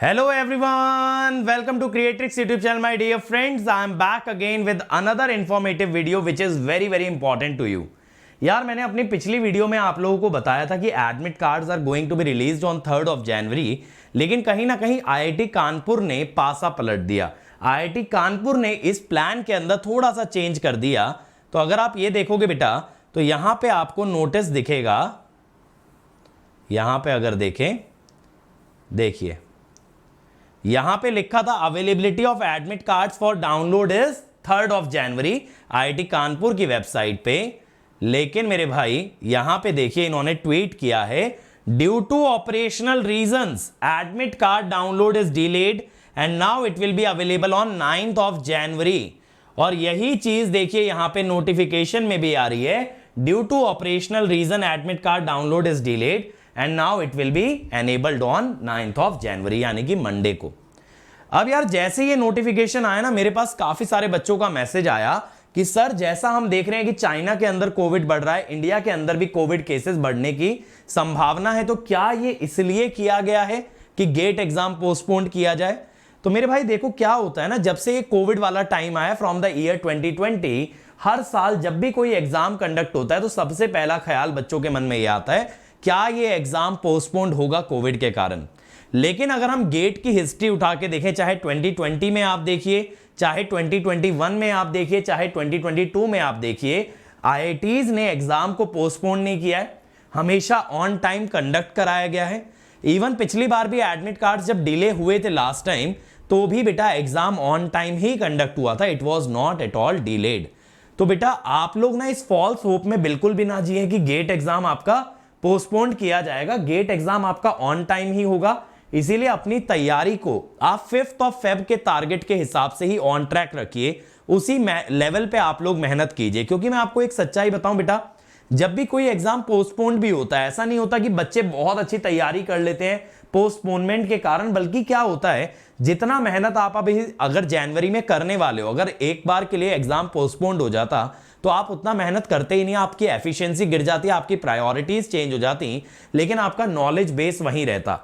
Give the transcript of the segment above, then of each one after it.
Hello everyone, welcome to Creatrix YouTube channel my dear friends. I am back again with another informative video which is very important to you. यार मैंने अपनी पिछली video में आप लोगों को बताया था कि admit cards are going to be released on 3rd of January, लेकिन कहीं ना कहीं आईआईटी कानपुर ने पासा पलट दिया। आईआईटी कानपुर ने इस प्लान के अंदर थोड़ा सा चेंज कर दिया। तो अगर आप ये देखोगे बेटा तो यहां पे आपको नोटिस दिखेगा, यहां पे अगर देखें, देखिए यहां पे लिखा था availability of admit cards for download is 3rd of January IIT Kanpur की वेबसाइट पे। लेकिन मेरे भाई यहां पे देखिए इन्होंने ट्वीट किया है, due to operational reasons admit card download is delayed and now it will be available on 9th of January। और यही चीज देखिए यहां पे नोटिफिकेशन में भी आ रही है, due to operational reason admit card download is delayed and now it will be enabled on 9th of January यानी कि मंडे को। अब यार जैसे ये नोटिफिकेशन आया ना, मेरे पास काफी सारे बच्चों का मैसेज आया कि सर जैसा हम देख रहे हैं कि चाइना के अंदर कोविड बढ़ रहा है, इंडिया के अंदर भी कोविड केसेस बढ़ने की संभावना है, तो क्या ये इसलिए किया गया है कि गेट एग्जाम पोस्टपोन किया जाए? तो मेरे भाई देखो क्या होता है ना, जब से ये कोविड वाला टाइम आया फ्रॉम द ईयर 2020, हर साल जब भी कोई एग्जाम कंडक्ट होता है तो सबसे पहला ख्याल बच्चों के मन में ये आता है, क्या ये एग्जाम पोस्टपोन्ड होगा कोविड के कारण। लेकिन अगर हम गेट की हिस्ट्री उठा के देखें, चाहे 2020 में आप देखिए, चाहे 2021 में आप देखिए, चाहे 2022 में आप देखिए, आईआईटीज ने एग्जाम को पोस्टपोन नहीं किया है, हमेशा ऑन टाइम कंडक्ट कराया गया है। इवन पिछली बार भी एडमिट कार्ड्स जब डिले हुए थे लास्ट टाइम, तो भी बेटा exam on time he conduct हुआ था, it was not at all delayed. तो बेटा आप लोग ना इस फॉल्स होप में बिल्कुल भी ना जिए कि गेट एग्जाम आपका पोस्टपोन किया जाएगा। गेट एग्जाम आपका ऑन टाइम ही होगा, इसीलिए अपनी तैयारी को आप 5th of Feb के टारगेट के हिसाब से ही ऑन ट्रैक रखिए, उसी लेवल पे आप लोग मेहनत कीजिए। क्योंकि मैं आपको एक सच्चाई बताऊं बेटा, जब भी कोई एग्जाम पोस्टपोन भी होता है, ऐसा नहीं होता कि बच्चे बहुत अच्छी तैयारी कर लेते हैं पोस्टपोनमेंट के कारण, बल्कि क्या होता है, जितना मेहनत आप अभी अगर जनवरी में करने वाले हो, अगर एक बार के लिए एग्जाम पोस्टपोन्ड हो जाता तो आप उतना मेहनत करते ही नहीं, आपकी एफिशिएंसी गिर जाती, आपकी प्रायोरिटीज चेंज हो जाती, लेकिन आपका नॉलेज बेस वहीं रहता।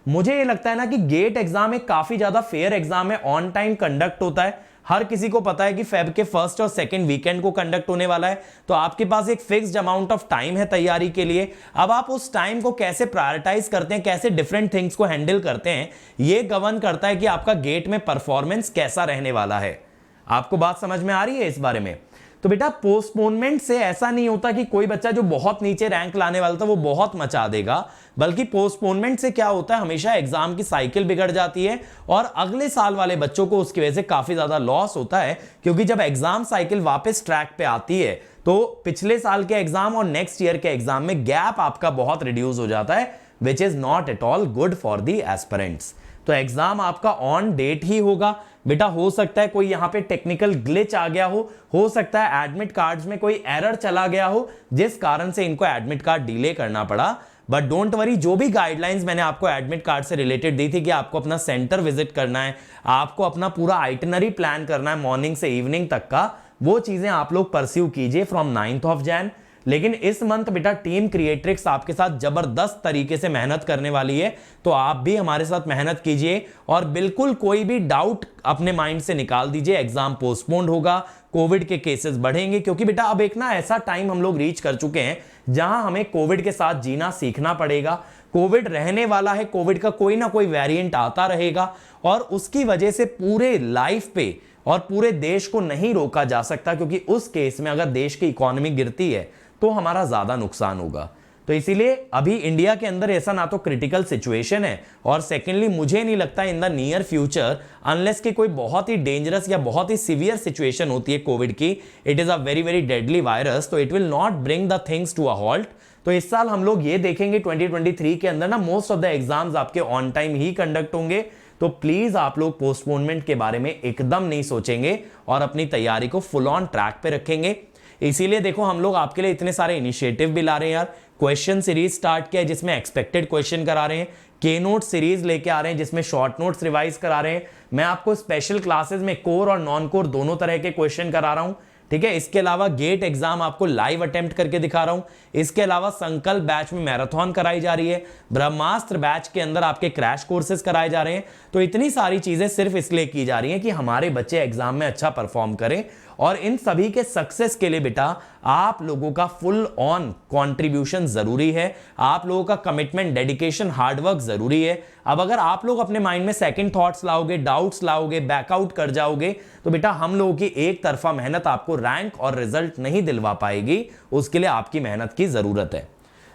मुझे ये लगता है ना कि गेट एग्जाम एक काफी ज्यादा फेयर एग्जाम है, ऑन टाइम कंडक्ट होता है, हर किसी को पता है कि फेब के 1st और 2nd वीकेंड को कंडक्ट होने वाला है, तो आपके पास एक फिक्स्ड अमाउंट ऑफ टाइम है तैयारी के लिए। अब आप उस टाइम को कैसे प्रायोरिटाइज करते हैं, कैसे डिफरेंट थिंग्स को हैंडल करते हैं, ये गवर्न करता है कि आपका गेट में परफॉर्मेंस कैसा रहने वाला है। आपको बात समझ में आ रही है इस बारे में? तो बेटा पोस्टपोनमेंट से ऐसा नहीं होता कि कोई बच्चा जो बहुत नीचे रैंक लाने वाला था वो बहुत मचा देगा, बल्कि पोस्टपोनमेंट से क्या होता है, हमेशा एग्जाम की साइकिल बिगड़ जाती है और अगले साल वाले बच्चों को उसकी वजह से काफी ज्यादा लॉस होता है। क्योंकि जब एग्जाम साइकिल वापस ट्रैक पे आती है तो पिछले साल के एग्जाम और नेक्स्ट ईयर के एग्जाम में गैप आपका बहुत रिड्यूस हो जाता है, which is not at all good for the aspirants. तो एग्जाम आपका ऑन डेट ही होगा बेटा। हो सकता है कोई यहां पे टेक्निकल ग्लिच आ गया हो सकता है एडमिट कार्ड्स में कोई एरर चला गया हो जिस कारण से इनको एडमिट कार्ड डिले करना पड़ा। बट डोंट वरी, जो भी गाइडलाइंस मैंने आपको एडमिट कार्ड से रिलेटेड दी थी कि आपको अपना सेंटर विजिट करना है, आपको अपना पूरा आइटिनरी प्लान करना है मॉर्निंग से इवनिंग तक का, वो चीजें आप लोग परस्यू कीजिए फ्रॉम 9th of Jan। लेकिन इस मंथ बेटा टीम क्रिएट्रिक्स आपके साथ जबरदस्त तरीके से मेहनत करने वाली है, तो आप भी हमारे साथ मेहनत कीजिए और बिल्कुल कोई भी डाउट अपने माइंड से निकाल दीजिए। एग्जाम पोस्टपोन्ड होगा, कोविड के केसेस बढ़ेंगे, क्योंकि बेटा अब एक ना ऐसा टाइम हम लोग रीच कर चुके हैं जहां हमें कोविड के साथ जीना सीखना पड़ेगा। कोविड रहने वाला है, कोविड का कोई ना कोई वेरिएंट आता रहेगा और उसकी वजह से पूरे लाइफ पे और पूरे देश को नहीं रोका जा सकता, क्योंकि उस केस में अगर देश की इकोनॉमी गिरती है तो हमारा ज्यादा नुकसान होगा। तो इसीलिए अभी इंडिया के अंदर ऐसा ना तो क्रिटिकल सिचुएशन है, और सेकेंडली मुझे नहीं लगता in the near future, unless कि कोई बहुत ही डेंजरस या बहुत ही सीवियर सिचुएशन होती है कोविड की, it is a very deadly virus, तो it will not bring the things to a halt. तो इस साल हम लोग ये देखेंगे 2023 के अंदर ना मोस्ट ऑफ द एग्जाम्स आपके ऑन टाइम ही कंडक्ट होंगे। तो प्लीज आप लोग पोस्टपोनमेंट के बारे में एकदम नहीं सोचेंगे और अपनी तैयारी को फुल ऑन ट्रैक पे रखेंगे। इसीलिए देखो हम लोग आपके लिए इतने सारे इनिशिएटिव भी ला रहे हैं यार। क्वेश्चन सीरीज स्टार्ट किया है जिसमें एक्सपेक्टेड क्वेश्चन करा रहे हैं, के नोट सीरीज लेके आ रहे हैं जिसमें शॉर्ट नोट्स रिवाइज करा रहे हैं। मैं आपको स्पेशल क्लासेस में कोर और नॉन कोर दोनों तरह के क्वेश्चन करा रहा हूं। ठीक है। इसके अलावा गेट एग्जाम आपको लाइव अटेम्प्ट करके दिखा रहा हूं। इसके अलावा संकल्प बैच में मैराथन कराई जा रही है, ब्रह्मास्त्र बैच के अंदर आपके क्रैश कोर्सेज कराए जा रहे हैं। तो इतनी सारी चीजें सिर्फ इसलिए की जा रही हैं कि हमारे बच्चे एग्जाम में अच्छा परफॉर्म करें। और इन सभी के सक्सेस के लिए बेटा आप लोगों का फुल ऑन कंट्रीब्यूशन जरूरी है, आप लोगों का कमिटमेंट, डेडिकेशन, हार्डवर्क जरूरी है। अब अगर आप लोग अपने माइंड में सेकंड थॉट्स लाओगे, डाउट्स लाओगे, बैकआउट कर जाओगे, तो बेटा हम लोगों की एक तरफा मेहनत आपको रैंक और रिजल्ट नहीं दिलवा पाएगी। उसके लिए आपकी मेहनत की जरूरत है।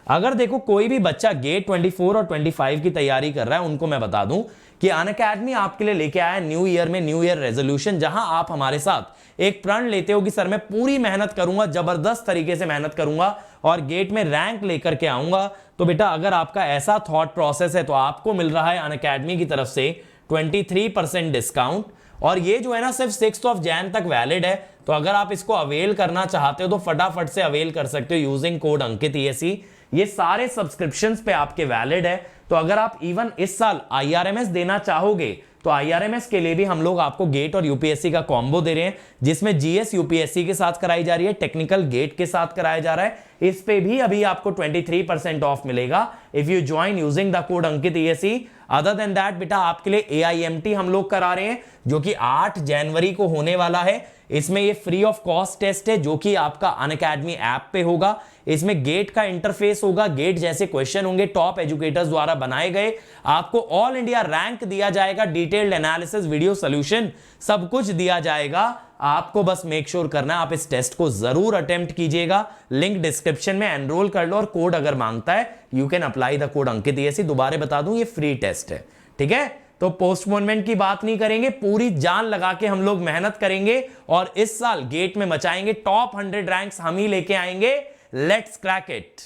अगर देखो कोई भी बच्चा गेट 24 और 25 की तैयारी कर रहा है, उनको मैं बता दूं कि अनअकैडमी आपके लिए लेके आया न्यू ईयर में न्यू ईयर रेजोल्यूशन, जहां आप हमारे साथ एक प्रण लेते हो कि सर मैं पूरी मेहनत करूंगा, जबरदस्त तरीके से मेहनत करूंगा और गेट में रैंक लेकर के आऊंगा। तो बेटा अगर आपका ऐसा थॉट प्रोसेस है तो आपको मिल रहा है अनअकैडमी की तरफ से 23% डिस्काउंट। और ये जो है ना सिर्फ 6 जनवरी तक वैलिड है। तो अगर आप इसको अवेल करना चाहते हो तो फटाफट से अवेल कर सकते हो यूजिंग कोड अंकित ESE। ये सारे सब्सक्रिप्शंस पे आपके वैलिड है। तो अगर आप इवन इस साल IRMS देना चाहोगे तो IRMS के लिए भी हम लोग आपको गेट और यूपीएससी का कॉम्बो दे रहे हैं, जिसमें GS यूपीएससी के साथ कराई जा रही है, टेक्निकल गेट के साथ कराया जा रहा है। इस पे भी अभी आपको 23% ऑफ मिलेगा if you join using the code Ankit ESE। Other than that बेटा आपके लिए AIMT हम लोग करा रहे हैं, जो कि 8 जनवरी को होने वाला है। इसमें ये फ्री ऑफ कॉस्ट टेस्ट है, जो कि आपका अनअकैडमी ऐप पे होगा। इसमें गेट का इंटरफेस होगा, गेट जैसे क्वेश्चन होंगे टॉप एजुकेटर्स द्वारा बनाए गए। आपको ऑल इंडिया रैंक दिया जाएगा, डिटेल्ड एनालिसिस, वीडियो सॉल्यूशन सब कुछ दिया जाएगा। आपको बस मेक श्योर करना है आप इस टेस्ट को जरूर अटेम्प्ट कीजिएगा। लिंक डिस्क्रिप्शन में, एनरोल कर लो और कोड अगर मांगता है you can apply the code Ankit ESE। दोबारा बता दूं ये फ्री टेस्ट है, ठीक है। तो पोस्टपोनमेंट की बात नहीं करेंगे, पूरी जान लगा के हम लोग मेहनत करेंगे और इस साल गेट में मचाएंगे। टॉप 100 रैंक्स हम ही लेके आएंगे। Let's crack it.